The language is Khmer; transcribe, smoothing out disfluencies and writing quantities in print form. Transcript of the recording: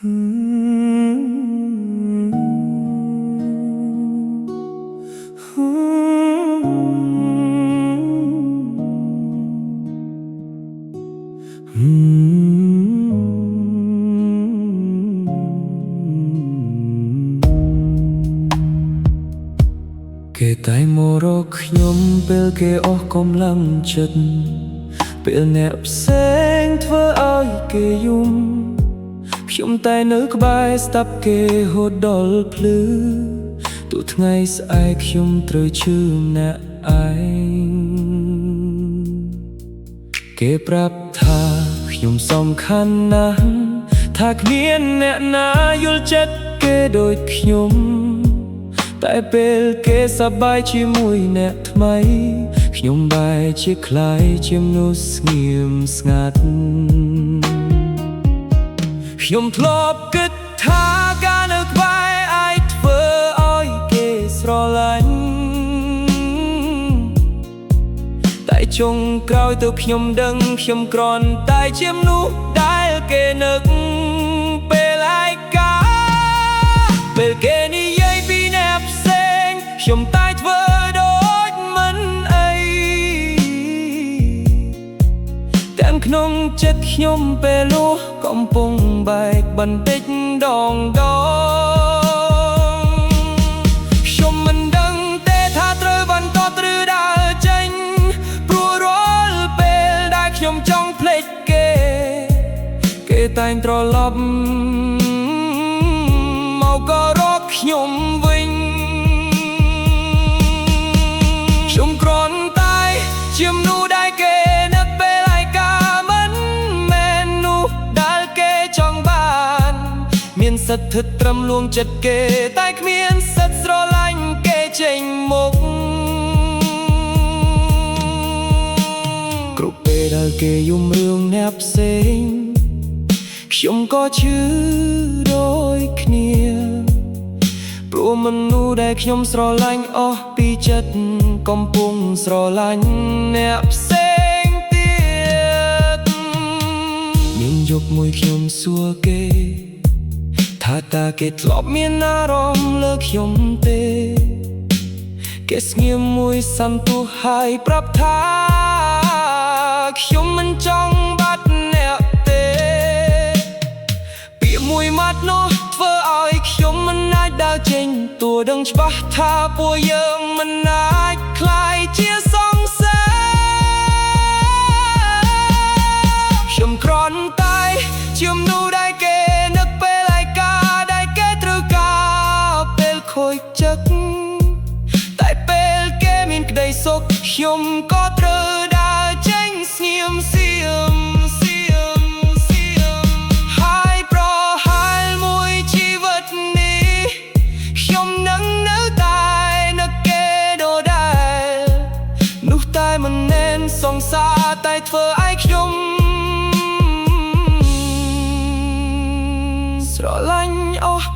គេតែមករកខ្ញុំពេលគេអស់កម្លាំងចិត្តពេលអ្នកផ្សេងធ្វើឲ្យគេយំខ្ញុំតែនៅក្បែរស្ដាប់គេហូតដល់ភ្លឺទោះថ្ងៃស្អែកខ្ញុំត្រូវឈឺម្នាក់ឯងគេប្រាប់ថាខ្ញុំសំខាន់ណាស់ថាគ្មានអ្នកណាយល់ចិត្តគេដូចខ្ញុំតែពេលគេសប្បាយជាមួយអ្នកថ្មីខ្ញុំបែរជាคล้ายជាមនុស្សស្ងៀមស្ងាត់ខ្ញុំធ្លាប់គិតថាការនៅក្បែរអាចធ្វើឲ្យគេស្រឡាញ់តែចុងក្រោយទៅខ្ញុំដឹងខ្ញុំគ្រាន់តែជាមនុស្សដែលគេនឹកពេលឯកាពេលគេនិយាយពីអ្នកផ្សេងខ្ញុំតែធ្វើដូចមិនអីទាំងក្នុងចិត្តខ្ញុំពេលនោះកំពុងបែកបន្តិចដងខ្ញុំមិនដឹងទេថាត្រូវបន្តឬដើរចេញព្រោះរាល់ពេលដែលខ្ញុំចង់ភ្លេចគេតែងត្រឡប់មកក៏រកខ្ញុំវិញខ្ញុំគ្រាន់តែជាមនុស្សដែលគេនឹកពេលឯកាមិនមែននោះដែលគេចង់បានមានសិទ្ធិត្រឹមលួងចិត្តគេតែគ្មានសិទ្ធិស្រឡាញ់គេចេញមុខគ្រប់ពេលដែលគេយំរឿងអ្នកផ្សេងខ្ញុំក៏ឈឺដូចគ្នាព្រោះមនុស្សដែលខ្ញុំស្រឡាញ់អស់ពីចិត្តកំពុងស្រឡាញ់អ្នកផ្សេងទៀតមានយប់មួយខ្ញុំសួរគេថាតើគេធ្លាប់មានអារម្មណ៍លើខ្ញុំទេគេស្ងៀមមួយសន្ទុះហើយប្រាប់ថាខ្ញុំមិនចង់បាត់អ្នកមួយម៉ាត់នោះធ្វើឲ្យខ្ញុំមិនអាចដើរចេញទោះដឹងច្បាស់ថាពួកយើងមិនអាចคล้ายជាសង្សារខ្ញុំគ្រាន់តែជាមនុស្សដែលគេនឹកពេលឯកាដែលគេត្រូវការពេលខូចចិត្តតែពេលគេមានក្តីសុខខ្ញុំក៏ត្រូវដើរចេញស្ងៀមសៀមសង្សារតែធ្វើឲ្យខ្ញុំស្រឡាញ់អស់